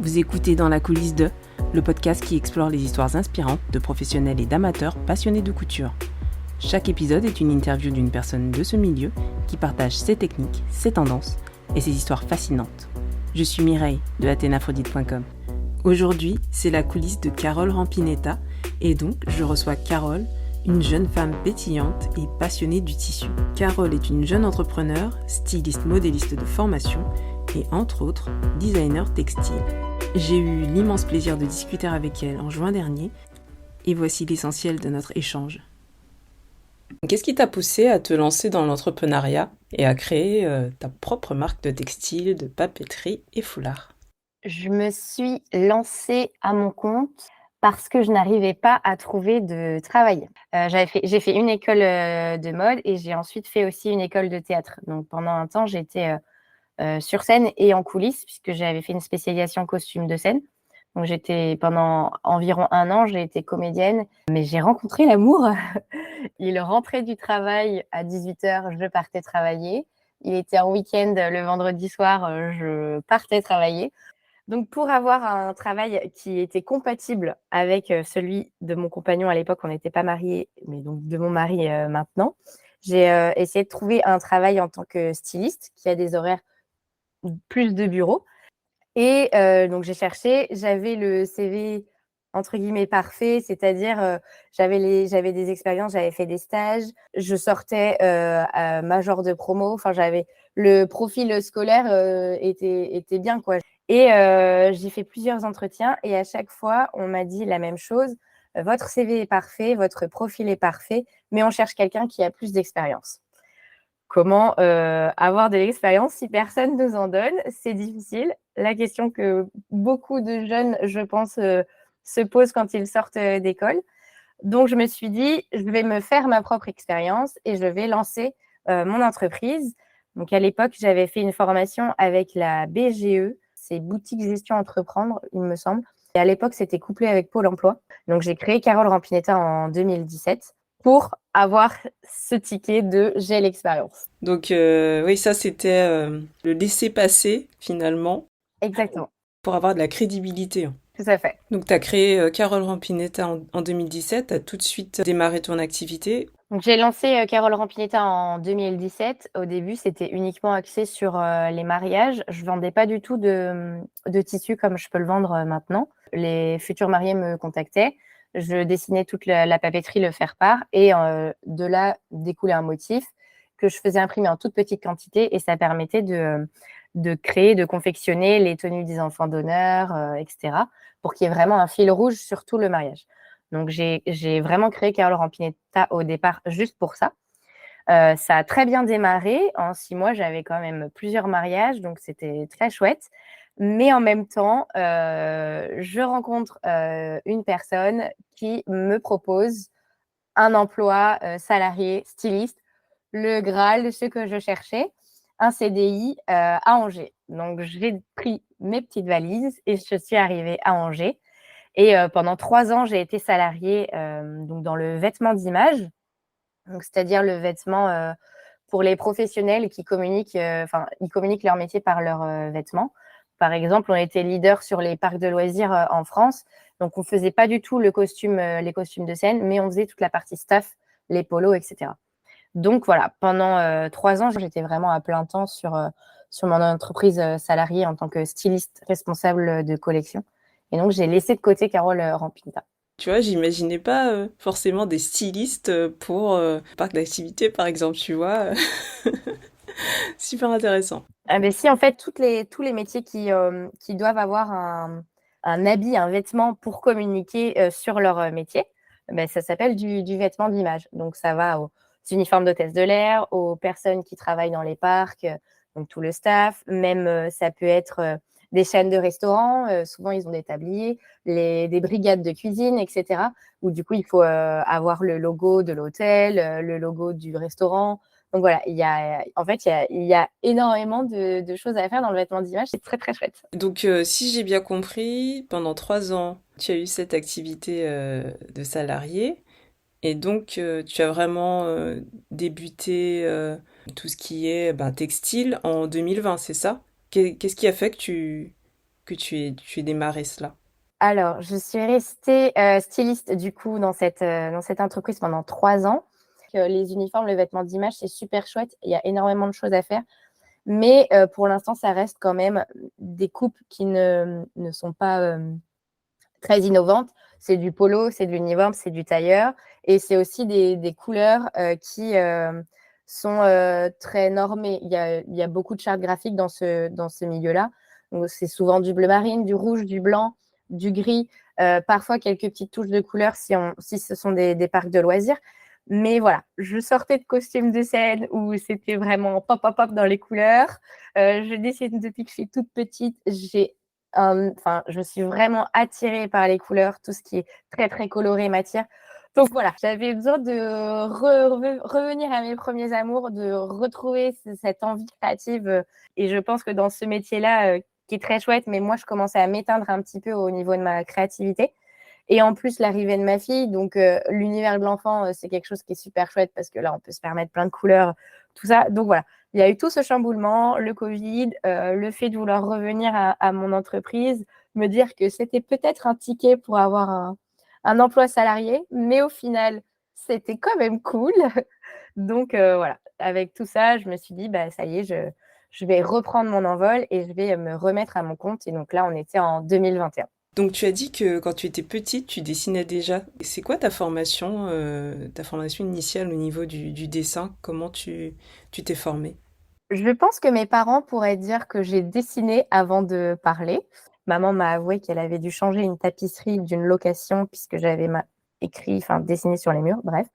Vous écoutez Dans la coulisse de, le podcast qui explore les histoires inspirantes de professionnels et d'amateurs passionnés de couture. Chaque épisode est une interview d'une personne de ce milieu qui partage ses techniques, ses tendances et ses histoires fascinantes. Je suis Mireille de athénaphrodite.com. Aujourd'hui, c'est la coulisse de Carole Rampinetta et donc je reçois Carole, une jeune femme pétillante et passionnée du tissu. Carole est une jeune entrepreneure, styliste modéliste de formation et entre autres, designer textile. J'ai eu l'immense plaisir de discuter avec elle en juin dernier et voici l'essentiel de notre échange. Qu'est-ce qui t'a poussé à te lancer dans l'entrepreneuriat et à créer ta propre marque de textile, de papeterie et foulard? Je me suis lancée à mon compte parce que je n'arrivais pas à trouver de travail. J'ai fait une école de mode et j'ai ensuite fait aussi une école de théâtre. Donc pendant un temps, j'étais sur scène et en coulisses puisque j'avais fait une spécialisation costume de scène. Donc pendant environ un an, j'ai été comédienne, mais j'ai rencontré l'amour. Il rentrait du travail à 18h, je partais travailler. Il était en week-end le vendredi soir, je partais travailler. Donc, pour avoir un travail qui était compatible avec celui de mon compagnon à l'époque, on n'était pas mariés, mais donc de mon mari maintenant, j'ai essayé de trouver un travail en tant que styliste qui a des horaires plus de bureau. Et donc, j'ai cherché, j'avais le CV entre guillemets parfait, c'est-à-dire j'avais des expériences, j'avais fait des stages, je sortais à major de promo, enfin j'avais le profil scolaire était bien quoi. Et j'ai fait plusieurs entretiens et à chaque fois, on m'a dit la même chose. Votre CV est parfait, votre profil est parfait, mais on cherche quelqu'un qui a plus d'expérience. Comment avoir de l'expérience si personne nous en donne? C'est difficile. La question que beaucoup de jeunes, je pense, se posent quand ils sortent d'école. Donc, je me suis dit, je vais me faire ma propre expérience et je vais lancer mon entreprise. Donc, à l'époque, j'avais fait une formation avec la BGE, c'est Boutique Gestion Entreprendre, il me semble. Et à l'époque, c'était couplé avec Pôle emploi. Donc, j'ai créé Carole Rampinetta en 2017 pour avoir ce ticket de j'ai l'expérience. Donc oui, ça c'était le laisser-passer finalement Exactement, pour avoir de la crédibilité. tout à fait. Donc tu as créé Carole Rampinetta en 2017, tu as tout de suite démarré ton activité. Donc, j'ai lancé Carole Rampinetta en 2017. Au début, c'était uniquement axé sur les mariages. Je vendais pas du tout de tissu comme je peux le vendre maintenant. Les futurs mariés me contactaient. Je dessinais toute la papeterie, le faire-part, et de là découlait un motif que je faisais imprimer en toute petite quantité et ça permettait de créer, de confectionner les tenues des enfants d'honneur, etc., pour qu'il y ait vraiment un fil rouge sur tout le mariage. Donc, j'ai vraiment créé Carole Rampinetta au départ juste pour ça. Ça a très bien démarré. En 6 mois, j'avais quand même plusieurs mariages, donc c'était très chouette. Mais en même temps, je rencontre une personne qui me propose un emploi salarié styliste, le Graal, ce que je cherchais, un CDI à Angers. Donc, j'ai pris mes petites valises et je suis arrivée à Angers. Et pendant 3 ans, j'ai été salariée donc dans le vêtement d'image, donc c'est-à-dire le vêtement pour les professionnels qui communiquent, ils communiquent leur métier par leurs vêtements. Par exemple, on était leader sur les parcs de loisirs en France, donc on faisait pas du tout les costumes de scène, mais on faisait toute la partie staff, les polos, etc. Donc voilà, pendant 3 ans, j'étais vraiment à plein temps sur mon entreprise salariée en tant que styliste responsable de collection. Et donc, j'ai laissé de côté Carole Rampinetta. Tu vois, j'imaginais pas forcément des stylistes pour parc d'activité par exemple, tu vois. Super intéressant. Ah ben si, en fait, tous les métiers qui doivent avoir un habit, un vêtement pour communiquer sur leur métier, ben, ça s'appelle du vêtement d'image. Donc, ça va aux uniformes d'hôtesse de l'air, aux personnes qui travaillent dans les parcs, donc tout le staff. Même, ça peut être des chaînes de restaurants. Souvent, ils ont des tabliers, des brigades de cuisine, etc. Où du coup, il faut avoir le logo de l'hôtel, le logo du restaurant. Donc voilà, il y a énormément de choses à faire dans le vêtement d'image. C'est très, très chouette. Donc si j'ai bien compris, pendant 3 ans, tu as eu cette activité de salarié et donc tu as vraiment débuté tout ce qui est ben, textile en 2020, c'est ça? Qu'est-ce qui a fait que tu aies démarré cela? Alors, je suis restée styliste du coup dans cette entreprise pendant 3 ans. Les uniformes, le vêtement d'image, c'est super chouette. Il y a énormément de choses à faire. Mais pour l'instant, ça reste quand même des coupes qui ne sont pas très innovantes. C'est du polo, c'est de l'uniforme, c'est du tailleur. Et c'est aussi des couleurs qui sont très normées. Il y a beaucoup de chartes graphiques dans ce milieu-là. Donc, c'est souvent du bleu marine, du rouge, du blanc, du gris, parfois quelques petites touches de couleurs si ce sont des parcs de loisirs. Mais voilà, je sortais de costumes de scène où c'était vraiment pop, pop, pop dans les couleurs. Je dessine depuis que je suis toute petite. Je suis vraiment attirée par les couleurs, tout ce qui est très, très coloré m'attire. Donc voilà, j'avais besoin de revenir à mes premiers amours, de retrouver cette envie créative. Et je pense que dans ce métier-là, qui est très chouette, mais moi, je commençais à m'éteindre un petit peu au niveau de ma créativité. Et en plus, l'arrivée de ma fille, donc l'univers de l'enfant, c'est quelque chose qui est super chouette parce que là, on peut se permettre plein de couleurs, tout ça. Donc voilà, il y a eu tout ce chamboulement, le Covid, le fait de vouloir revenir à mon entreprise, me dire que c'était peut-être un ticket pour avoir un emploi salarié, mais au final, c'était quand même cool. Donc voilà, avec tout ça, je me suis dit, bah, ça y est, je vais reprendre mon envol et je vais me remettre à mon compte. Et donc là, on était en 2021. Donc tu as dit que quand tu étais petite, tu dessinais déjà. C'est quoi ta formation initiale au niveau du dessin? Comment tu t'es formée? Je pense que mes parents pourraient dire que j'ai dessiné avant de parler. Maman m'a avoué qu'elle avait dû changer une tapisserie d'une location puisque j'avais dessiné sur les murs. Bref,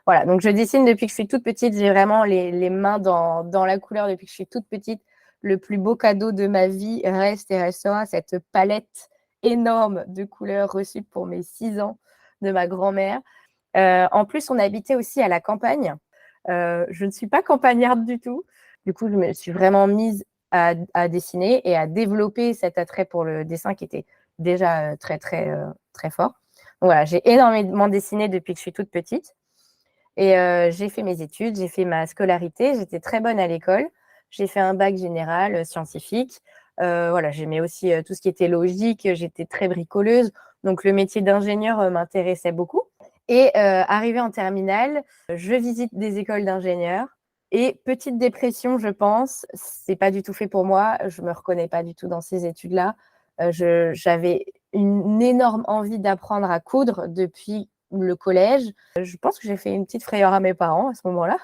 voilà. Donc je dessine depuis que je suis toute petite. J'ai vraiment les mains dans la couleur depuis que je suis toute petite. Le plus beau cadeau de ma vie reste et restera cette palette énorme de couleurs reçue pour mes 6 ans de ma grand-mère. En plus, on habitait aussi à la campagne. Je ne suis pas campagnarde du tout. Du coup, je me suis vraiment mise à dessiner et à développer cet attrait pour le dessin qui était déjà très, très, très fort. Donc voilà, j'ai énormément dessiné depuis que je suis toute petite. Et j'ai fait mes études, j'ai fait ma scolarité, j'étais très bonne à l'école. J'ai fait un bac général scientifique. Voilà, j'aimais aussi tout ce qui était logique, j'étais très bricoleuse. Donc le métier d'ingénieur m'intéressait beaucoup. Et arrivée en terminale, je visite des écoles d'ingénieurs. Et petite dépression, je pense, c'est pas du tout fait pour moi. Je me reconnais pas du tout dans ces études-là. J'avais une énorme envie d'apprendre à coudre depuis le collège. Je pense que j'ai fait une petite frayeur à mes parents à ce moment-là.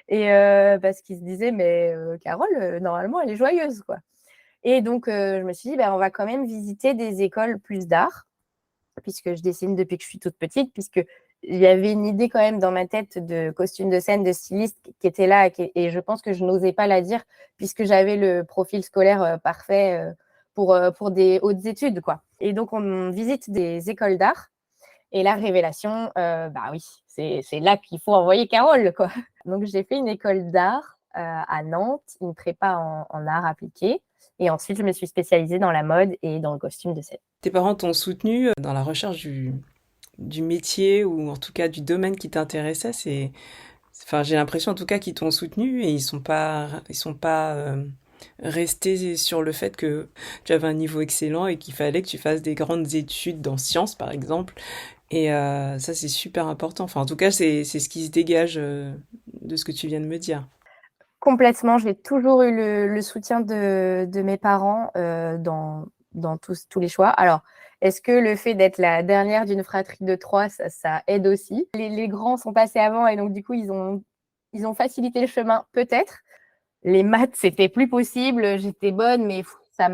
Et parce qu'ils se disaient, mais Carole, normalement, elle est joyeuse, quoi. Et donc, je me suis dit, ben, on va quand même visiter des écoles plus d'art, puisque je dessine depuis que je suis toute petite, puisque il y avait une idée quand même dans ma tête de costume de scène, de styliste qui était là, et je pense que je n'osais pas la dire, puisque j'avais le profil scolaire parfait pour des hautes études, quoi. Et donc, on visite des écoles d'art. Et la révélation, bah oui, c'est là qu'il faut envoyer Carole, quoi. Donc, j'ai fait une école d'art à Nantes, une prépa en art appliqué. Et ensuite, je me suis spécialisée dans la mode et dans le costume de scène. Tes parents t'ont soutenu dans la recherche du métier ou en tout cas du domaine qui t'intéressait. Enfin, j'ai l'impression en tout cas qu'ils t'ont soutenu et ils sont pas restés sur le fait que tu avais un niveau excellent et qu'il fallait que tu fasses des grandes études dans sciences, par exemple. Et ça, c'est super important. Enfin, en tout cas, c'est ce qui se dégage de ce que tu viens de me dire. Complètement, j'ai toujours eu le soutien de mes parents dans tous les choix. Alors, est-ce que le fait d'être la dernière d'une fratrie de 3, ça aide aussi? Les grands sont passés avant et donc du coup, ils ont facilité le chemin, peut-être. Les maths, c'était plus possible. J'étais bonne, mais ça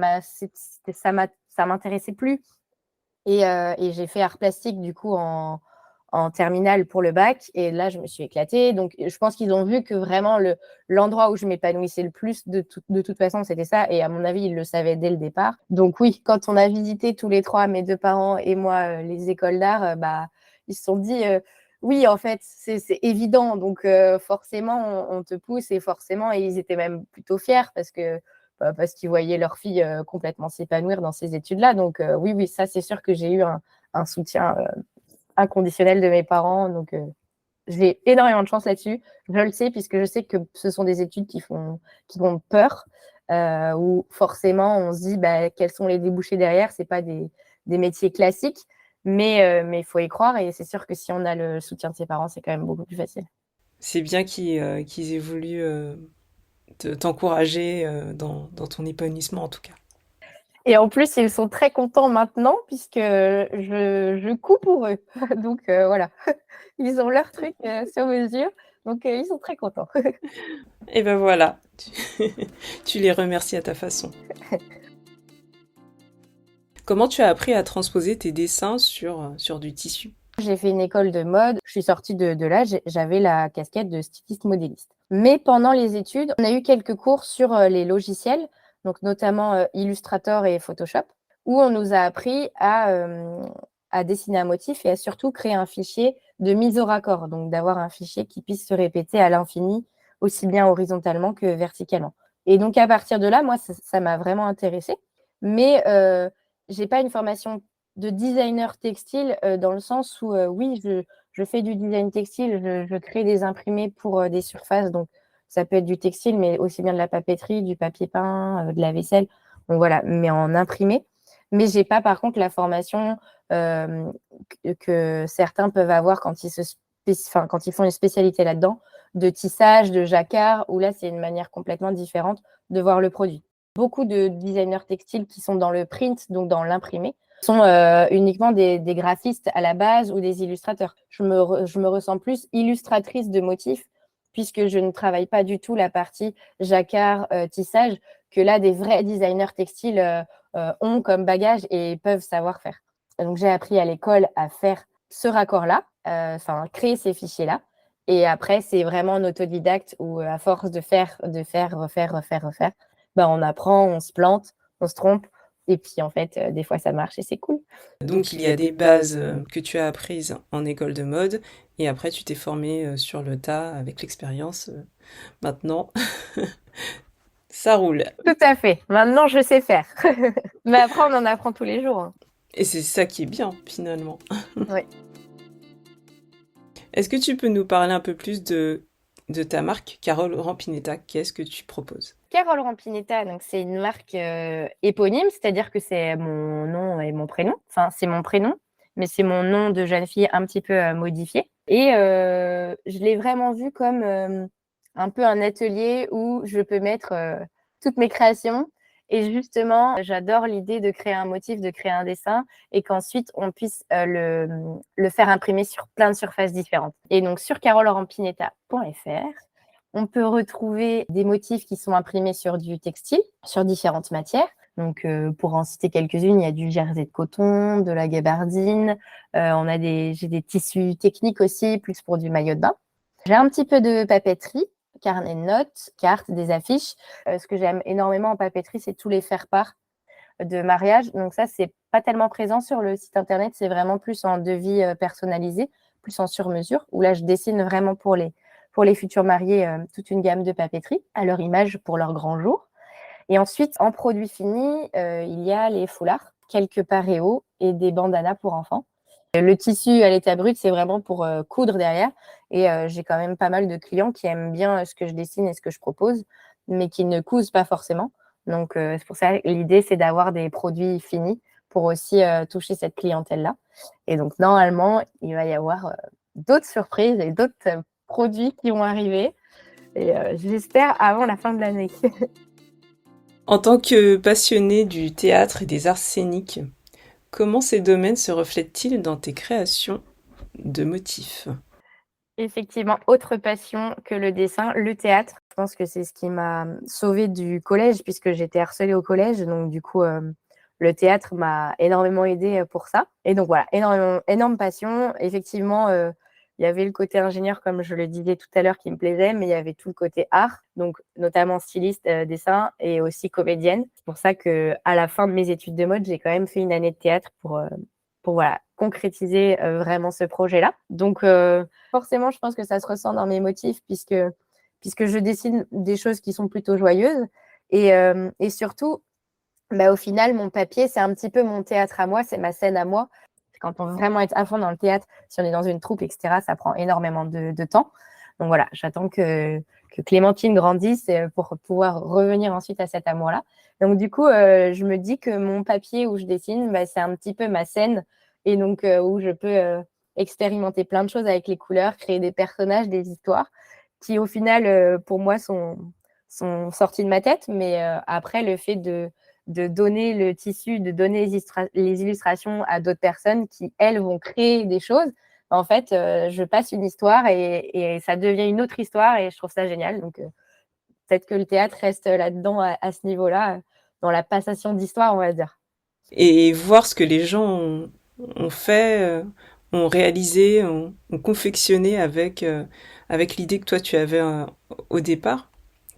m'intéressait plus. Et j'ai fait art plastique du coup en terminale pour le bac. Et là, je me suis éclatée. Donc, je pense qu'ils ont vu que vraiment l'endroit où je m'épanouissais le plus, de toute façon, c'était ça. Et à mon avis, ils le savaient dès le départ. Donc oui, quand on a visité tous les trois, mes deux parents et moi, les écoles d'art, bah, ils se sont dit, oui, en fait, c'est évident. Donc forcément, on te pousse et forcément, et ils étaient même plutôt fiers parce qu'ils voyaient leur fille complètement s'épanouir dans ces études-là. Donc oui, oui, ça, c'est sûr que j'ai eu un soutien inconditionnel de mes parents. Donc j'ai énormément de chance là-dessus. Je le sais puisque je sais que ce sont des études qui font peur. où forcément on se dit quels sont les débouchés derrière. C'est pas des métiers classiques, mais il faut y croire, et c'est sûr que si on a le soutien de ses parents, c'est quand même beaucoup plus facile. C'est bien qu'ils aient voulu t'encourager dans ton épanouissement en tout cas. Et en plus, ils sont très contents maintenant puisque je couds pour eux. Donc voilà, ils ont leur truc sur mesure. Donc ils sont très contents. Et ben voilà, tu les remercies à ta façon. Comment tu as appris à transposer tes dessins sur du tissu? J'ai fait une école de mode. Je suis sortie de là, j'avais la casquette de styliste modéliste. Mais pendant les études, on a eu quelques cours sur les logiciels, donc notamment Illustrator et Photoshop, où on nous a appris à dessiner un motif et à surtout créer un fichier de mise au raccord, donc d'avoir un fichier qui puisse se répéter à l'infini, aussi bien horizontalement que verticalement. Et donc à partir de là, moi, ça m'a vraiment intéressée. Mais j'ai pas une formation de designer textile dans le sens où, oui, je fais du design textile, je crée des imprimés pour des surfaces. Donc, ça peut être du textile, mais aussi bien de la papeterie, du papier peint, de la vaisselle. Donc voilà, mais en imprimé. Mais j'ai pas, par contre, la formation que certains peuvent avoir quand quand ils font une spécialité là-dedans, de tissage, de jacquard, où là, c'est une manière complètement différente de voir le produit. Beaucoup de designers textiles qui sont dans le print, donc dans l'imprimé, sont uniquement des graphistes à la base ou des illustrateurs. Je me ressens plus illustratrice de motifs puisque je ne travaille pas du tout la partie jacquard, tissage, que là, des vrais designers textiles ont comme bagage et peuvent savoir faire. Donc, j'ai appris à l'école à faire ce raccord-là, créer ces fichiers-là. Et après, c'est vraiment en autodidacte où, à force de faire, refaire, on apprend, on se plante, on se trompe. Et puis, en fait, des fois, ça marche et c'est cool. Donc il y a des bases que tu as apprises en école de mode et après tu t'es formée sur le tas avec l'expérience. Maintenant, ça roule. Tout à fait. Maintenant, je sais faire. Mais après, on en apprend tous les jours. Et c'est ça qui est bien finalement. Oui. Est-ce que tu peux nous parler un peu plus de ta marque, Carole Rampinetta? Qu'est-ce que tu proposes? Carole Rampinetta, donc c'est une marque éponyme, c'est-à-dire que c'est mon nom et mon prénom. Enfin, c'est mon prénom, mais c'est mon nom de jeune fille un petit peu modifié. Et je l'ai vraiment vu comme un peu un atelier où je peux mettre toutes mes créations. Et justement, j'adore l'idée de créer un motif, de créer un dessin, et qu'ensuite on puisse le faire imprimer sur plein de surfaces différentes. Et donc sur carolerampinetta.fr, on peut retrouver des motifs qui sont imprimés sur du textile, sur différentes matières. Donc, pour en citer quelques-unes, il y a du jersey de coton, de la gabardine. J'ai des tissus techniques aussi, plus pour du maillot de bain. J'ai un petit peu de papeterie, carnet de notes, cartes, des affiches. Ce que j'aime énormément en papeterie, c'est tous les faire-part de mariage. Donc ça, c'est pas tellement présent sur le site internet. C'est vraiment plus en devis personnalisé, plus en sur-mesure, où là, je dessine vraiment pour les futurs mariés toute une gamme de papeterie à leur image pour leur grand jour. Et ensuite, en produit fini, il y a les foulards, quelques paréos et des bandanas pour enfants. Le tissu à l'état brut, c'est vraiment pour coudre derrière. Et j'ai quand même pas mal de clients qui aiment bien ce que je dessine et ce que je propose, mais qui ne cousent pas forcément. Donc, c'est pour ça que l'idée, c'est d'avoir des produits finis pour aussi toucher cette clientèle-là. Et donc, normalement, il va y avoir d'autres surprises et d'autres produits qui vont arriver. Et j'espère avant la fin de l'année. En tant que passionnée du théâtre et des arts scéniques, comment ces domaines se reflètent-ils dans tes créations de motifs? Effectivement, autre passion que le dessin, le théâtre. Je pense que c'est ce qui m'a sauvée du collège puisque j'étais harcelée au collège. Donc, du coup, le théâtre m'a énormément aidée pour ça. Et donc, voilà, énorme passion. Effectivement, il y avait le côté ingénieur, comme je le disais tout à l'heure, qui me plaisait, mais il y avait tout le côté art, donc notamment styliste, dessin et aussi comédienne. C'est pour ça qu'à la fin de mes études de mode, j'ai quand même fait une année de théâtre pour voilà, concrétiser vraiment ce projet-là. Donc, forcément, je pense que ça se ressent dans mes motifs puisque je dessine des choses qui sont plutôt joyeuses. Et surtout, au final, mon papier, c'est un petit peu mon théâtre à moi, c'est ma scène à moi. Quand on veut vraiment être à fond dans le théâtre, si on est dans une troupe, etc., ça prend énormément de temps. Donc voilà, j'attends que que Clémentine grandisse pour pouvoir revenir ensuite à cet amour-là. Donc, du coup, je me dis que mon papier où je dessine, c'est un petit peu ma scène et donc où je peux expérimenter plein de choses avec les couleurs, créer des personnages, des histoires qui, au final, pour moi, sont sortis de ma tête. Mais après, le fait de donner le tissu, de donner les illustrations à d'autres personnes qui, elles, vont créer des choses, en fait, je passe une histoire et ça devient une autre histoire et je trouve ça génial. Donc, peut-être que le théâtre reste là-dedans à ce niveau-là, dans la passation d'histoire, on va dire. Et voir ce que les gens ont fait, ont réalisé, ont confectionné avec l'idée que toi tu avais au départ.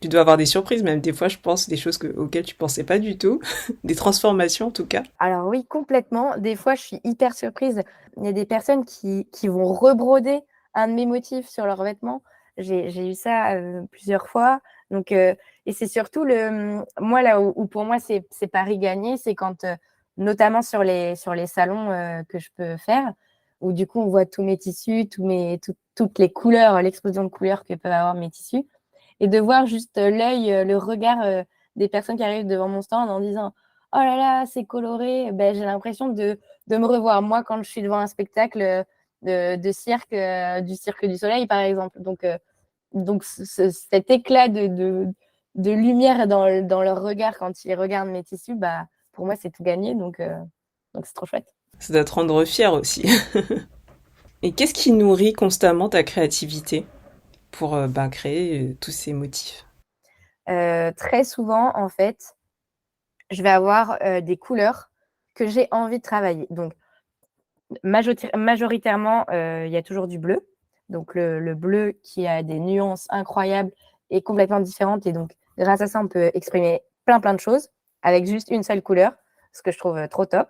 Tu dois avoir des surprises, même des fois, je pense, des choses auxquelles tu pensais pas du tout, des transformations en tout cas. Alors oui, complètement. Des fois, je suis hyper surprise. Il y a des personnes qui vont rebroder un de mes motifs sur leurs vêtements. J'ai eu ça plusieurs fois. Donc, et c'est surtout moi là où pour moi c'est pari gagné, c'est quand notamment sur les salons que je peux faire, où du coup on voit tous mes tissus, toutes les couleurs, l'explosion de couleurs que peuvent avoir mes tissus, et de voir juste l'œil, le regard des personnes qui arrivent devant mon stand en disant oh là là, c'est coloré. Ben, j'ai l'impression de me revoir moi quand je suis devant un spectacle de cirque, du Cirque du Soleil, par exemple. Donc cet éclat de lumière dans leur regard quand ils regardent mes tissus, bah, pour moi, c'est tout gagné. Donc c'est trop chouette. Ça doit te rendre fier aussi. Et qu'est-ce qui nourrit constamment ta créativité pour créer tous ces motifs? Très souvent, en fait, je vais avoir des couleurs que j'ai envie de travailler. Donc, majoritairement, il y a toujours du bleu. Donc, le bleu qui a des nuances incroyables et complètement différentes. Et donc, grâce à ça, on peut exprimer plein de choses avec juste une seule couleur, ce que je trouve trop top.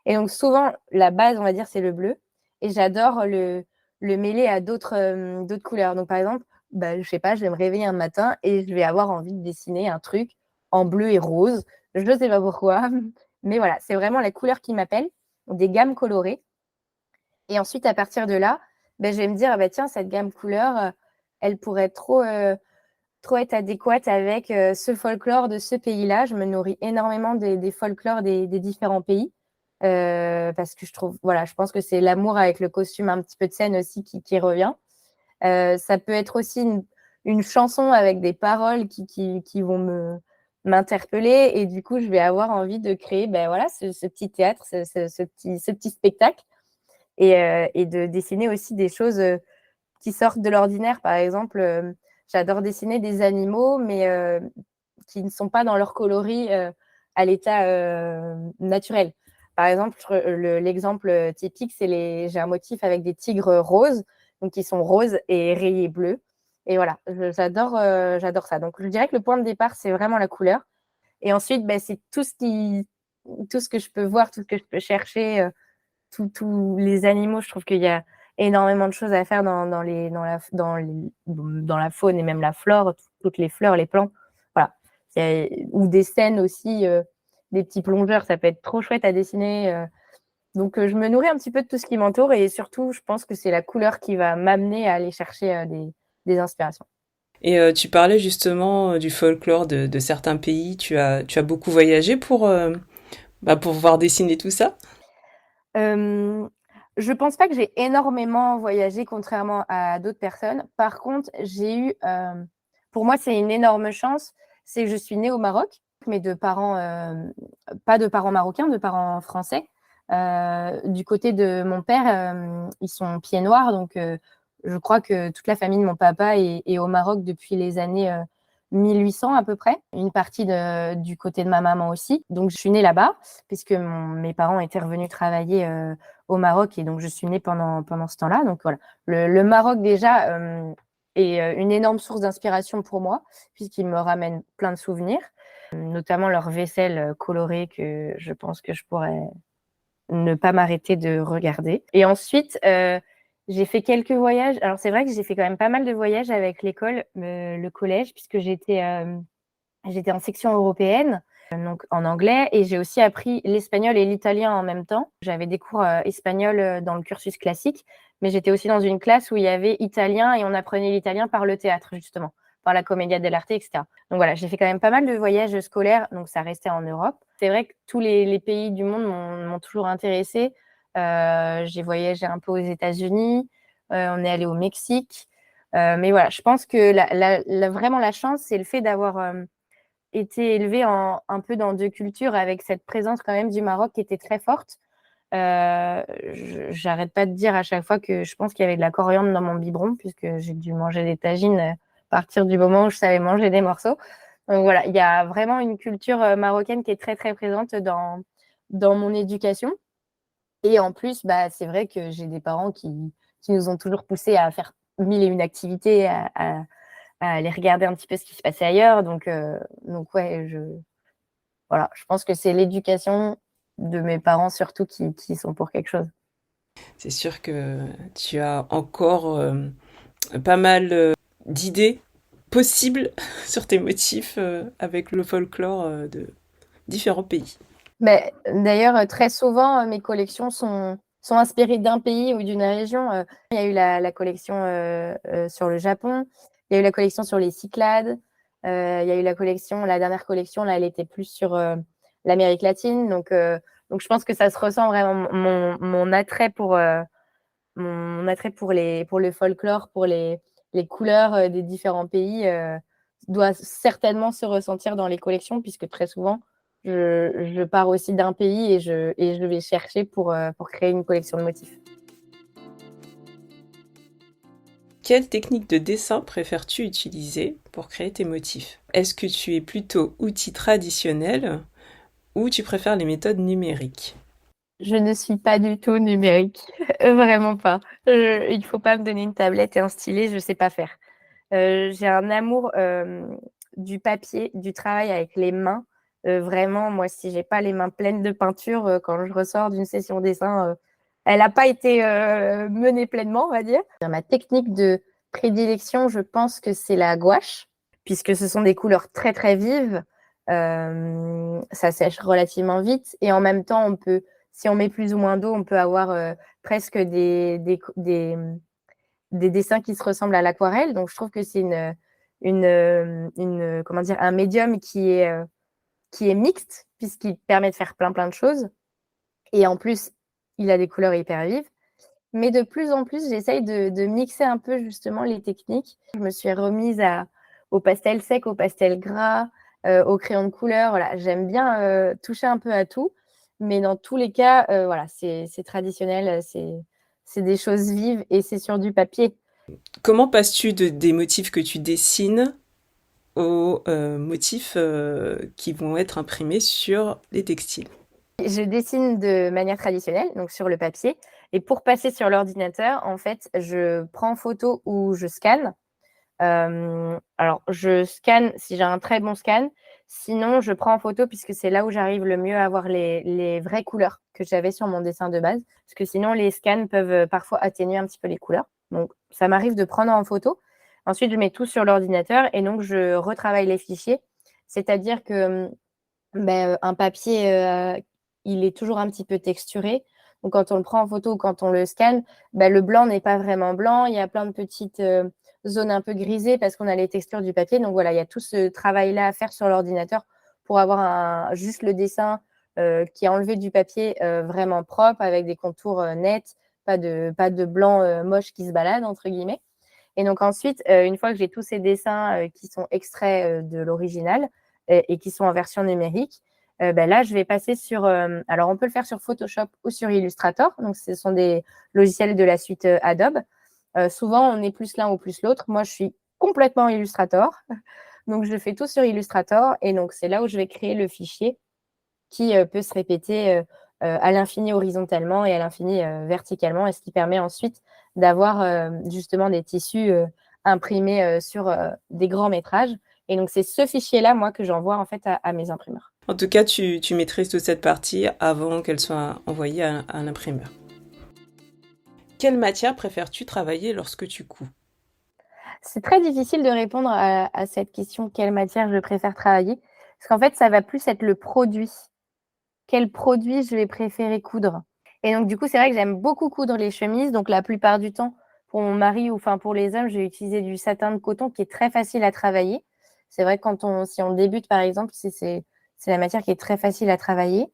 Et donc, souvent, la base, on va dire, c'est le bleu. Et j'adore le mêler à d'autres couleurs. Donc, par exemple, je sais pas, je vais me réveiller un matin et je vais avoir envie de dessiner un truc en bleu et rose. Je ne sais pas pourquoi. Mais voilà, c'est vraiment la couleur qui m'appelle, des gammes colorées. Et ensuite, à partir de là, je vais me dire, tiens, cette gamme couleur, elle pourrait trop être adéquate avec ce folklore de ce pays-là. Je me nourris énormément des folklores des différents pays parce que je pense que c'est l'amour avec le costume un petit peu de scène aussi qui revient. Ça peut être aussi une chanson avec des paroles qui vont m'interpeller et du coup, je vais avoir envie de créer ce petit théâtre, ce petit spectacle et de dessiner aussi des choses qui sortent de l'ordinaire. Par exemple, j'adore dessiner des animaux, mais qui ne sont pas dans leur coloris à l'état naturel. Par exemple, l'exemple typique, j'ai un motif avec des tigres roses, donc qui sont roses et rayés bleus. Et voilà, j'adore ça. Donc, je dirais que le point de départ, c'est vraiment la couleur. Et ensuite, c'est tout ce que je peux voir, tout ce que je peux chercher, tous les animaux. Je trouve qu'il y a énormément de choses à faire dans la faune et même la flore, toutes les fleurs, les plants. Voilà. Ou des scènes aussi, des petits plongeurs, ça peut être trop chouette à dessiner. Donc, je me nourris un petit peu de tout ce qui m'entoure et surtout, je pense que c'est la couleur qui va m'amener à aller chercher des inspirations. Et tu parlais justement du folklore de certains pays. Tu as beaucoup voyagé pour pouvoir dessiner tout ça? Je pense pas que j'ai énormément voyagé, contrairement à d'autres personnes. Par contre, pour moi, c'est une énorme chance, c'est que je suis née au Maroc, mais de parents, pas de parents marocains, de parents français. Du côté de mon père, ils sont pieds noirs, donc je crois que toute la famille de mon papa est au Maroc depuis les années 1800 à peu près. Une partie du côté de ma maman aussi. Donc, je suis née là-bas, puisque mes parents étaient revenus travailler au Maroc et donc je suis née pendant ce temps-là. Donc, voilà. Le Maroc, déjà, est une énorme source d'inspiration pour moi, puisqu'il me ramène plein de souvenirs, notamment leur vaisselle colorée que je pense que je pourrais ne pas m'arrêter de regarder. Et ensuite, j'ai fait quelques voyages. Alors, c'est vrai que j'ai fait quand même pas mal de voyages avec l'école, le collège, puisque j'étais en section européenne, donc en anglais, et j'ai aussi appris l'espagnol et l'italien en même temps. J'avais des cours espagnols dans le cursus classique, mais j'étais aussi dans une classe où il y avait italien et on apprenait l'italien par le théâtre, justement, voir la Commedia dell'arte, etc. Donc voilà, j'ai fait quand même pas mal de voyages scolaires, donc ça restait en Europe. C'est vrai que tous les pays du monde m'ont toujours intéressée. J'ai voyagé un peu aux États-Unis, on est allé au Mexique. Mais voilà, je pense que vraiment la chance, c'est le fait d'avoir été élevée un peu dans deux cultures avec cette présence quand même du Maroc qui était très forte. J'arrête pas de dire à chaque fois que je pense qu'il y avait de la coriandre dans mon biberon, puisque j'ai dû manger des tagines à partir du moment où je savais manger des morceaux. Donc voilà, il y a vraiment une culture marocaine qui est très très présente dans mon éducation. Et en plus, bah, c'est vrai que j'ai des parents qui nous ont toujours poussés à faire mille et une activités, à aller regarder un petit peu ce qui se passait ailleurs. Donc ouais, voilà, je pense que c'est l'éducation de mes parents surtout qui sont pour quelque chose. C'est sûr que tu as encore pas mal d'idées possibles sur tes motifs avec le folklore de différents pays. Mais d'ailleurs, très souvent, mes collections sont inspirées d'un pays ou d'une région. Il y a eu la collection sur le Japon, il y a eu la collection sur les Cyclades, il y a eu la dernière collection, là, elle était plus sur l'Amérique latine. Donc je pense que ça se ressent vraiment, mon attrait pour pour le folklore, pour les couleurs des différents pays doit certainement se ressentir dans les collections, puisque très souvent, je pars aussi d'un pays et je vais chercher pour créer une collection de motifs. Quelle technique de dessin préfères-tu utiliser pour créer tes motifs? Est-ce que tu es plutôt outil traditionnel ou tu préfères les méthodes numériques? Je ne suis pas du tout numérique, vraiment pas. Il faut pas me donner une tablette et un stylet, je sais pas faire. J'ai un amour du papier, du travail avec les mains. Vraiment, moi, si j'ai pas les mains pleines de peinture quand je ressors d'une session dessin, elle n'a pas été menée pleinement, on va dire. Ma technique de prédilection, je pense que c'est la gouache, puisque ce sont des couleurs très très vives. Ça sèche relativement vite et en même temps, si on met plus ou moins d'eau, on peut avoir presque des dessins qui se ressemblent à l'aquarelle. Donc, je trouve que c'est comment dire, un médium qui est mixte, puisqu'il permet de faire plein, plein de choses. Et en plus, il a des couleurs hyper vives. Mais de plus en plus, j'essaye de mixer un peu justement les techniques. Je me suis remise au pastel sec, au pastel gras, au crayon de couleur. Voilà, j'aime bien toucher un peu à tout. Mais dans tous les cas, voilà, c'est traditionnel, c'est des choses vives et c'est sur du papier. Comment passes-tu des motifs que tu dessines aux motifs qui vont être imprimés sur les textiles? Je dessine de manière traditionnelle, donc sur le papier. Et pour passer sur l'ordinateur, en fait, je prends photo ou je scanne. Alors, je scanne si j'ai un très bon scan. Sinon, je prends en photo puisque c'est là où j'arrive le mieux à avoir les vraies couleurs que j'avais sur mon dessin de base. Parce que sinon, les scans peuvent parfois atténuer un petit peu les couleurs. Donc, ça m'arrive de prendre en photo. Ensuite, je mets tout sur l'ordinateur et donc je retravaille les fichiers. C'est-à-dire que un papier, il est toujours un petit peu texturé. Donc, quand on le prend en photo ou quand on le scanne, le blanc n'est pas vraiment blanc. Il y a plein de petites zones un peu grisées parce qu'on a les textures du papier. Donc, voilà, il y a tout ce travail-là à faire sur l'ordinateur pour avoir juste le dessin qui est enlevé du papier vraiment propre avec des contours nets, pas de blanc moche qui se balade, entre guillemets. Et donc ensuite, une fois que j'ai tous ces dessins qui sont extraits de l'original et qui sont en version numérique, là, je vais passer sur… alors, on peut le faire sur Photoshop ou sur Illustrator. Donc, ce sont des logiciels de la suite Adobe. Souvent, on est plus l'un ou plus l'autre. Moi, je suis complètement Illustrator. Donc, je fais tout sur Illustrator. Et donc, c'est là où je vais créer le fichier qui peut se répéter à l'infini horizontalement et à l'infini verticalement, et ce qui permet ensuite d'avoir justement des tissus imprimés sur des grands métrages. Et donc, c'est ce fichier-là, moi, que j'envoie en fait à mes imprimeurs. En tout cas, tu maîtrises toute cette partie avant qu'elle soit envoyée à l'imprimeur. Quelle matière préfères-tu travailler lorsque tu couds? C'est très difficile de répondre à cette question, quelle matière je préfère travailler, parce qu'en fait, ça va plus être le produit. Quel produit je vais préférer coudre? Et donc, du coup, c'est vrai que j'aime beaucoup coudre les chemises. Donc, la plupart du temps, pour mon mari ou enfin pour les hommes, j'ai utilisé du satin de coton qui est très facile à travailler. C'est vrai que si on débute, par exemple, c'est la matière qui est très facile à travailler.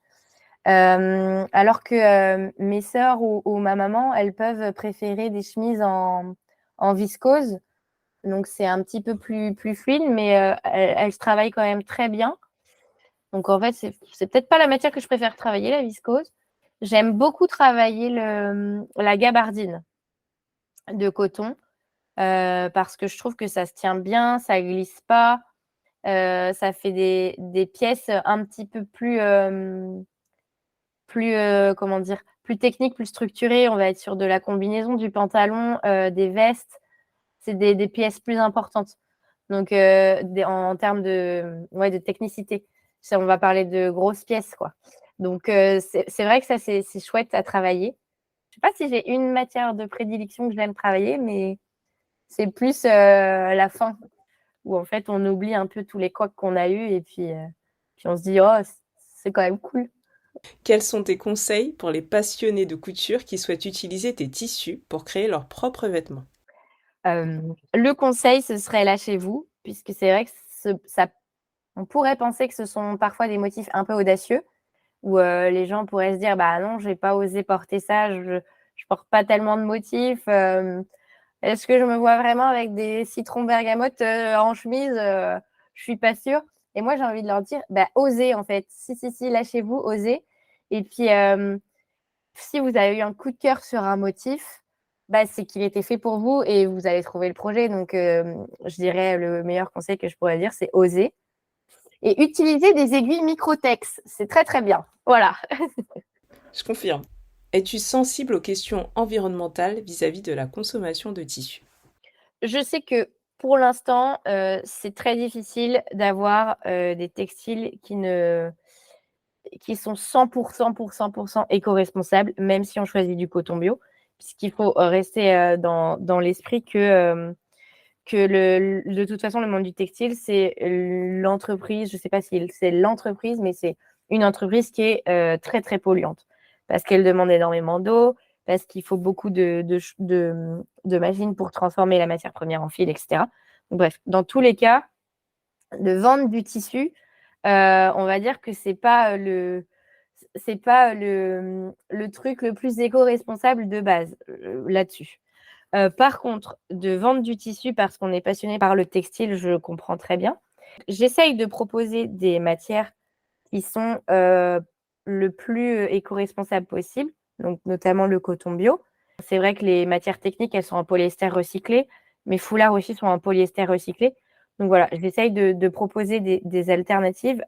Alors que mes sœurs ou ma maman, elles peuvent préférer des chemises en viscose. Donc, c'est un petit peu plus fluide, mais elles se travaillent quand même très bien. Donc, en fait, c'est peut-être pas la matière que je préfère travailler, la viscose. J'aime beaucoup travailler la gabardine de coton parce que je trouve que ça se tient bien, ça glisse pas. Ça fait des pièces un petit peu comment dire, plus techniques, plus structurées. On va être sur de la combinaison, du pantalon, des vestes. C'est des pièces plus importantes. Donc, en termes de technicité, on va parler de grosses pièces, quoi. Donc, c'est vrai que ça, c'est chouette à travailler. Je sais pas si j'ai une matière de prédilection que j'aime travailler, mais c'est plus la fin, où en fait, on oublie un peu tous les couacs qu'on a eus et puis on se dit, oh, c'est quand même cool. Quels sont tes conseils pour les passionnés de couture qui souhaitent utiliser tes tissus pour créer leurs propres vêtements? Le conseil, ce serait lâchez-vous, puisque c'est vrai que on pourrait penser que ce sont parfois des motifs un peu audacieux, où les gens pourraient se dire, bah non, je vais pas oser porter ça, je porte pas tellement de motifs. Est-ce que je me vois vraiment avec des citrons bergamote en chemise? Je suis pas sûre. Et moi, j'ai envie de leur dire, bah osez en fait. Si, lâchez-vous, osez. Et puis, si vous avez eu un coup de cœur sur un motif, bah, c'est qu'il était fait pour vous et vous allez trouver le projet. Donc, je dirais le meilleur conseil que je pourrais dire, c'est oser. Et utiliser des aiguilles Microtex. C'est très, très bien. Voilà. Je confirme. Es-tu sensible aux questions environnementales vis-à-vis de la consommation de tissus? Je sais que pour l'instant, c'est très difficile d'avoir des textiles qui sont 100% pour 100% éco-responsables, même si on choisit du coton bio, puisqu'il faut rester dans l'esprit que de toute façon, le monde du textile, c'est l'entreprise, je ne sais pas si c'est l'entreprise, mais c'est une entreprise qui est très, très polluante parce qu'elle demande énormément d'eau, parce qu'il faut beaucoup de machines pour transformer la matière première en fil, etc. Donc, bref, dans tous les cas, de vendre du tissu, on va dire que c'est pas le truc le plus éco-responsable de base là-dessus. Par contre, de vendre du tissu parce qu'on est passionné par le textile, je comprends très bien. J'essaye de proposer des matières qui sont le plus éco-responsable possible, donc notamment le coton bio. C'est vrai que les matières techniques, elles sont en polyester recyclé. Mes foulards aussi sont en polyester recyclé. Donc voilà, j'essaye de proposer des alternatives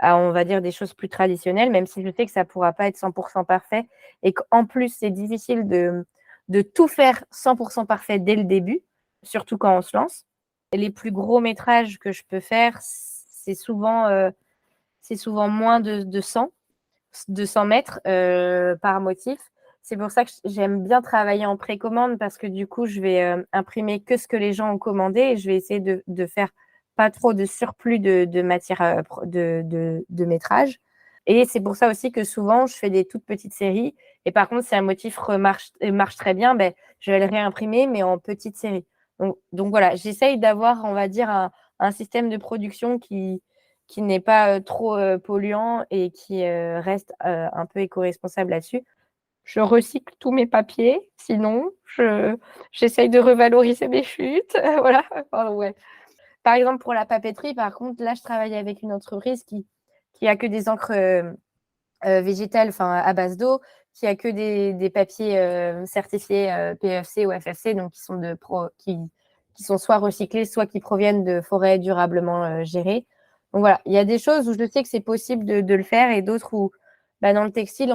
on va dire, des choses plus traditionnelles, même si je sais que ça ne pourra pas être 100% parfait et qu'en plus, c'est difficile de tout faire 100% parfait dès le début, surtout quand on se lance. Les plus gros métrages que je peux faire, c'est souvent moins de 100 mètres par motif. C'est pour ça que j'aime bien travailler en précommande parce que du coup, je vais imprimer que ce que les gens ont commandé et je vais essayer de faire pas trop de surplus de matière de métrage. Et c'est pour ça aussi que souvent, je fais des toutes petites séries. Et par contre, si un motif marche très bien, ben, je vais le réimprimer, mais en petite série. Donc voilà, j'essaye d'avoir, on va dire, un système de production qui n'est pas trop polluant et qui reste un peu éco-responsable là-dessus. Je recycle tous mes papiers, sinon j'essaye de revaloriser mes chutes. Voilà. Pardon, ouais. Par exemple, pour la papeterie, par contre, là, je travaille avec une entreprise qui a que des encres végétales, enfin à base d'eau, qui a que des papiers certifiés PEFC ou FFC, donc qui sont soit recyclés, soit qui proviennent de forêts durablement gérées. Donc voilà, il y a des choses où je sais que c'est possible de le faire et d'autres où, bah, dans le textile,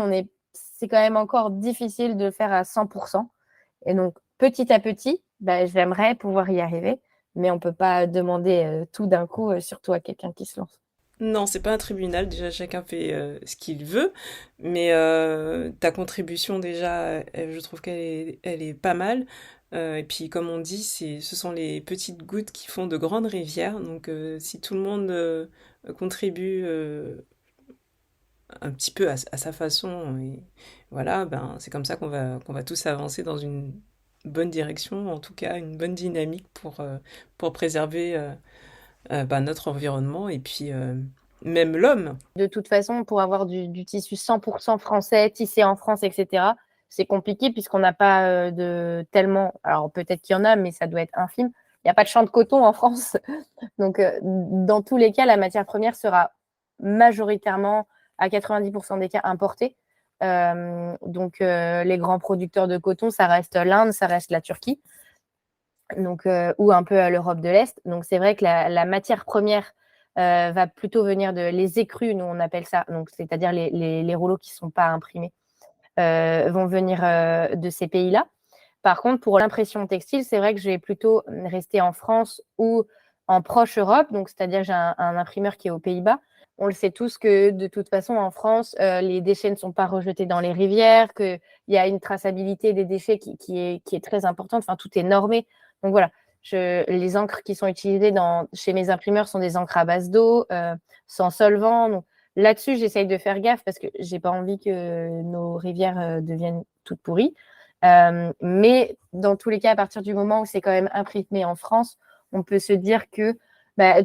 c'est quand même encore difficile de le faire à 100%. Et donc, petit à petit, bah, j'aimerais pouvoir y arriver, mais on ne peut pas demander tout d'un coup, surtout à quelqu'un qui se lance. Non, c'est pas un tribunal, déjà chacun fait ce qu'il veut, mais ta contribution déjà, je trouve elle est pas mal. Et puis comme on dit, ce sont les petites gouttes qui font de grandes rivières. Donc si tout le monde contribue un petit peu à sa façon, et voilà, ben c'est comme ça qu'on va tous avancer dans une bonne direction, en tout cas une bonne dynamique pour préserver notre environnement et puis même l'homme. De toute façon, pour avoir du tissu 100% français, tissé en France, etc., c'est compliqué puisqu'on n'a pas de tellement. Alors peut-être qu'il y en a, mais ça doit être infime. Il n'y a pas de champ de coton en France. Donc, dans tous les cas, la matière première sera majoritairement, à 90% des cas, importée. Donc, les grands producteurs de coton, ça reste l'Inde, ça reste la Turquie, donc, ou un peu à l'Europe de l'Est. Donc, c'est vrai que la matière première va plutôt venir les écrus, nous on appelle ça, donc c'est-à-dire les rouleaux qui ne sont pas imprimés, vont venir de ces pays-là. Par contre, pour l'impression textile, c'est vrai que je vais plutôt rester en France ou en proche Europe, donc c'est-à-dire j'ai un imprimeur qui est aux Pays-Bas. On le sait tous que de toute façon, en France, les déchets ne sont pas rejetés dans les rivières, qu'il y a une traçabilité des déchets qui est très importante. Enfin, tout est normé. Donc voilà, les encres qui sont utilisées chez mes imprimeurs sont des encres à base d'eau, sans solvant. Donc, là-dessus, j'essaye de faire gaffe parce que j'ai pas envie que nos rivières deviennent toutes pourries. Mais dans tous les cas, à partir du moment où c'est quand même imprimé en France, on peut se dire que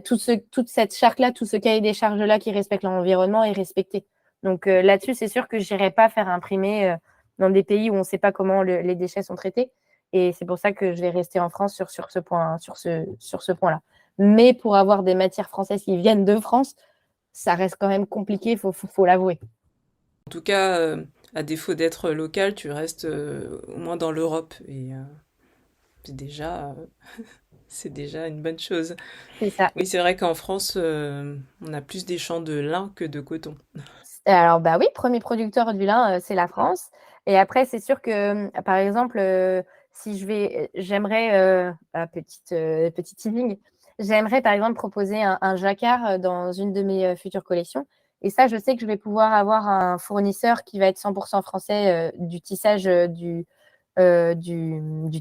toute cette charte-là, tout ce cahier des charges-là qui respecte l'environnement est respecté. Donc là-dessus, c'est sûr que je n'irai pas faire imprimer dans des pays où on ne sait pas comment les déchets sont traités. Et c'est pour ça que je vais rester en France sur ce point-là. Mais pour avoir des matières françaises qui viennent de France, ça reste quand même compliqué, il faut l'avouer. En tout cas, à défaut d'être local, tu restes au moins dans l'Europe et c'est déjà, c'est déjà une bonne chose. C'est ça. Oui, c'est vrai qu'en France, on a plus des champs de lin que de coton. Alors, bah oui, premier producteur du lin, c'est la France. Et après, c'est sûr que, par exemple, si j'aimerais, petit teasing, j'aimerais par exemple proposer un jacquard dans une de mes futures collections. Et ça, je sais que je vais pouvoir avoir un fournisseur qui va être 100% français du tissage du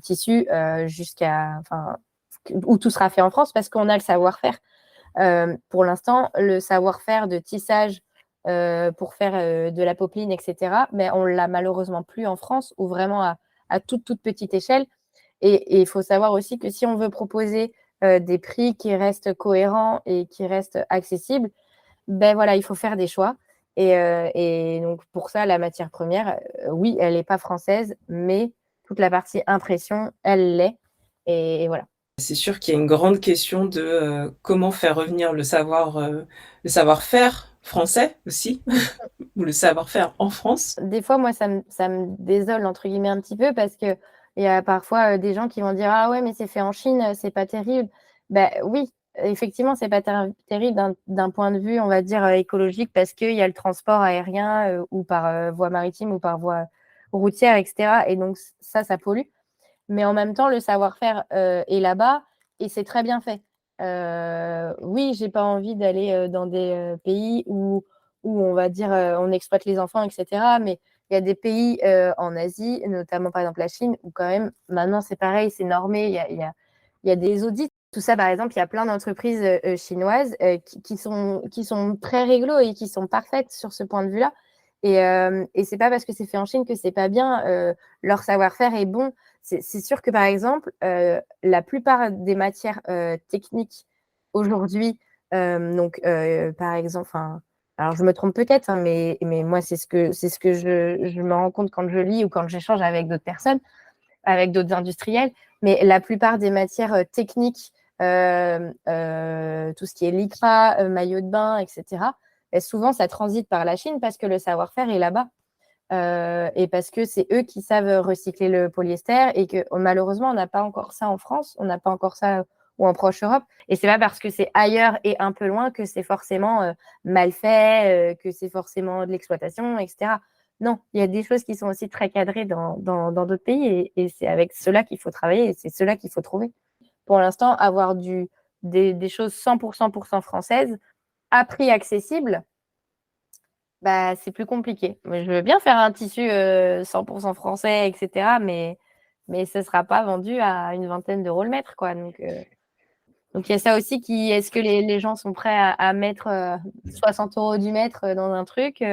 tissu enfin, où tout sera fait en France parce qu'on a le savoir-faire. Pour l'instant, le savoir-faire de tissage pour faire de la popeline, etc., mais on l'a malheureusement plus en France ou vraiment à toute petite échelle. Et il faut savoir aussi que si on veut proposer des prix qui restent cohérents et qui restent accessibles, ben voilà, il faut faire des choix. Et donc, pour ça, la matière première, oui, elle n'est pas française, mais toute la partie impression, elle l'est. Et voilà. C'est sûr qu'il y a une grande question de comment faire revenir le savoir-faire français aussi, ou le savoir-faire en France. Des fois, moi, ça me désole, entre guillemets, un petit peu parce qu'il y a parfois des gens qui vont dire ah ouais, mais c'est fait en Chine, c'est pas terrible. Ben oui, effectivement, c'est pas terrible d'un point de vue, on va dire, écologique parce qu'il y a le transport aérien ou par voie maritime ou par voie routière, etc. Et donc, ça pollue. Mais en même temps, le savoir-faire est là-bas et c'est très bien fait. Oui, j'ai pas envie d'aller dans des pays où on va dire on exploite les enfants, etc. Mais il y a des pays en Asie, notamment par exemple la Chine, où quand même maintenant c'est pareil, c'est normé, il y a des audits. Tout ça, par exemple, il y a plein d'entreprises chinoises qui sont très réglo et qui sont parfaites sur ce point de vue-là. Et c'est pas parce que c'est fait en Chine que c'est pas bien. Leur savoir-faire est bon. C'est sûr que, par exemple, la plupart des matières techniques aujourd'hui, par exemple, alors je me trompe peut-être, hein, mais moi, c'est ce que je me rends compte quand je lis ou quand j'échange avec d'autres personnes, avec d'autres industriels. Mais la plupart des matières techniques, tout ce qui est lycra, maillot de bain, etc., et souvent, ça transite par la Chine parce que le savoir-faire est là-bas. Et parce que c'est eux qui savent recycler le polyester et que malheureusement, on n'a pas encore ça en France, on n'a pas encore ça ou en proche Europe. Et c'est pas parce que c'est ailleurs et un peu loin que c'est forcément mal fait, que c'est forcément de l'exploitation, etc. Non, il y a des choses qui sont aussi très cadrées dans d'autres pays et c'est avec cela qu'il faut travailler et c'est cela qu'il faut trouver. Pour l'instant, avoir des choses 100% françaises à prix accessible, bah, c'est plus compliqué. Je veux bien faire un tissu 100% français, etc., mais ce ne sera pas vendu à une vingtaine d'euros le mètre, quoi. Donc, il y a ça aussi est-ce que les gens sont prêts à mettre 60 euros du mètre dans un truc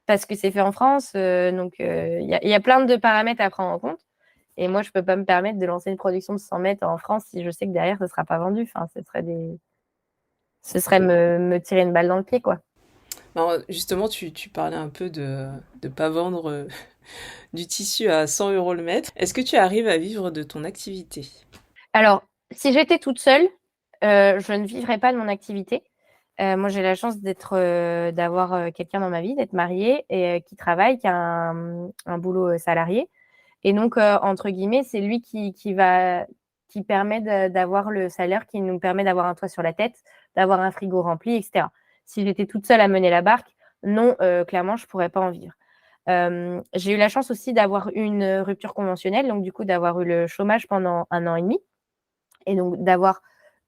parce que c'est fait en France. Donc, il y a plein de paramètres à prendre en compte. Et moi, je peux pas me permettre de lancer une production de 100 mètres en France si je sais que derrière, ce sera pas vendu. Enfin, ce serait me tirer une balle dans le pied, quoi. Alors, justement, tu parlais un peu de ne pas vendre du tissu à 100 euros le mètre. Est-ce que tu arrives à vivre de ton activité? Alors, si j'étais toute seule, je ne vivrais pas de mon activité. Moi, j'ai la chance d'avoir quelqu'un dans ma vie, d'être mariée et qui travaille, qui a un boulot salarié. Et donc, entre guillemets, c'est lui qui permet d'avoir le salaire qui nous permet d'avoir un toit sur la tête, d'avoir un frigo rempli, etc. Si j'étais toute seule à mener la barque, non, clairement, je ne pourrais pas en vivre. J'ai eu la chance aussi d'avoir une rupture conventionnelle, donc du coup, d'avoir eu le chômage pendant 1 an et demi. Et donc,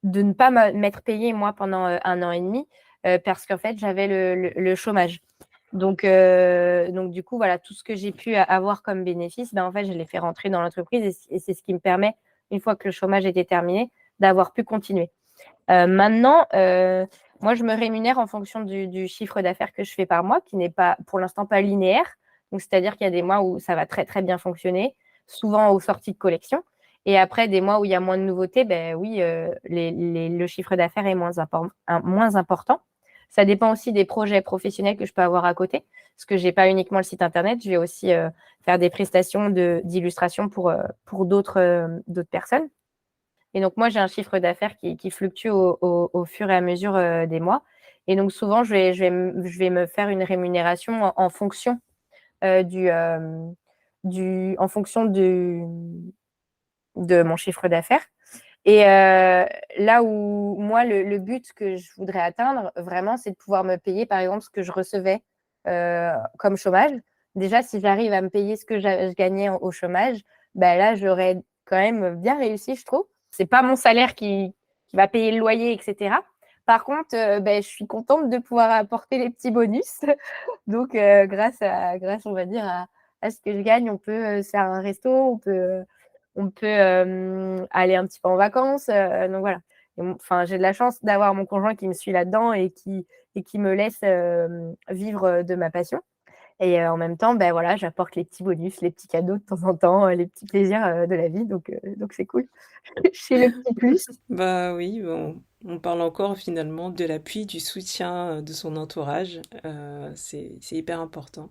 de ne pas m'être payée, moi, pendant 1 an et demi, parce qu'en fait, j'avais le chômage. Donc, du coup, voilà, tout ce que j'ai pu avoir comme bénéfice, en fait, je l'ai fait rentrer dans l'entreprise et c'est ce qui me permet, une fois que le chômage était terminé, d'avoir pu continuer. Maintenant, moi, je me rémunère en fonction du chiffre d'affaires que je fais par mois, qui n'est pas, pour l'instant, pas linéaire. Donc, c'est-à-dire qu'il y a des mois où ça va très, très bien fonctionner, souvent aux sorties de collection. Et après, des mois où il y a moins de nouveautés, oui, le chiffre d'affaires est moins important. Ça dépend aussi des projets professionnels que je peux avoir à côté, parce que je n'ai pas uniquement le site internet, je vais aussi faire des prestations d'illustration pour d'autres personnes. Et donc, moi, j'ai un chiffre d'affaires qui fluctue au fur et à mesure des mois. Et donc, souvent, je vais me faire une rémunération en fonction en fonction de mon chiffre d'affaires. Et là où moi, le but que je voudrais atteindre, vraiment, c'est de pouvoir me payer, par exemple, ce que je recevais comme chômage. Déjà, si j'arrive à me payer ce que je gagnais au chômage, là, j'aurais quand même bien réussi, je trouve. C'est pas mon salaire qui va payer le loyer, etc. Par contre, je suis contente de pouvoir apporter les petits bonus. Donc, grâce, on va dire, à ce que je gagne, on peut se faire un resto, on peut aller un petit peu en vacances. Donc, voilà. J'ai de la chance d'avoir mon conjoint qui me suit là-dedans et qui me laisse vivre de ma passion. Et en même temps, voilà, j'apporte les petits bonus, les petits cadeaux de temps en temps, les petits plaisirs de la vie. Donc c'est cool. Chez le petit plus. Bah oui, bon, on parle encore finalement de l'appui, du soutien de son entourage. C'est hyper important.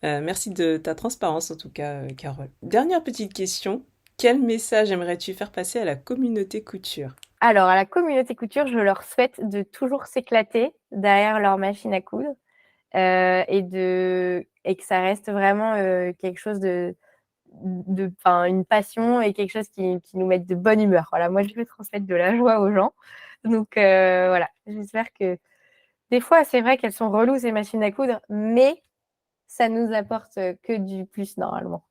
Merci de ta transparence en tout cas, Carole. Dernière petite question. Quel message aimerais-tu faire passer à la communauté couture? Alors, à la communauté couture, je leur souhaite de toujours s'éclater derrière leur machine à coudre et que ça reste vraiment quelque chose une passion et quelque chose qui nous mette de bonne humeur. Voilà, moi, je veux transmettre de la joie aux gens. Donc, voilà, j'espère que des fois, c'est vrai qu'elles sont reloues, ces machines à coudre, mais ça nous apporte que du plus normalement.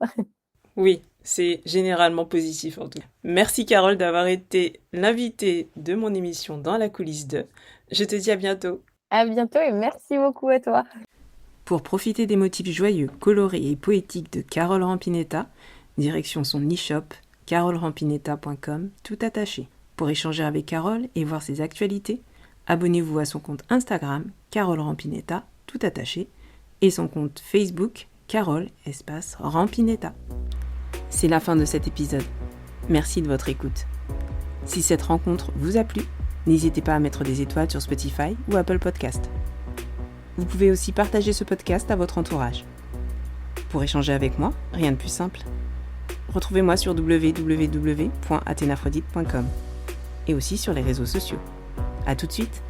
Oui, c'est généralement positif en tout cas. Merci Carole d'avoir été l'invitée de mon émission dans la coulisse 2. Je te dis à bientôt. À bientôt et merci beaucoup à toi. Pour profiter des motifs joyeux, colorés et poétiques de Carole Rampinetta, direction son e-shop carolerampinetta.com, tout attaché. Pour échanger avec Carole et voir ses actualités, abonnez-vous à son compte Instagram Carole Rampinetta, tout attaché, et son compte Facebook Carole Rampinetta. C'est la fin de cet épisode. Merci de votre écoute. Si cette rencontre vous a plu, n'hésitez pas à mettre des étoiles sur Spotify ou Apple Podcast. Vous pouvez aussi partager ce podcast à votre entourage. Pour échanger avec moi, rien de plus simple. Retrouvez-moi sur www.athenaphrodite.com et aussi sur les réseaux sociaux. À tout de suite!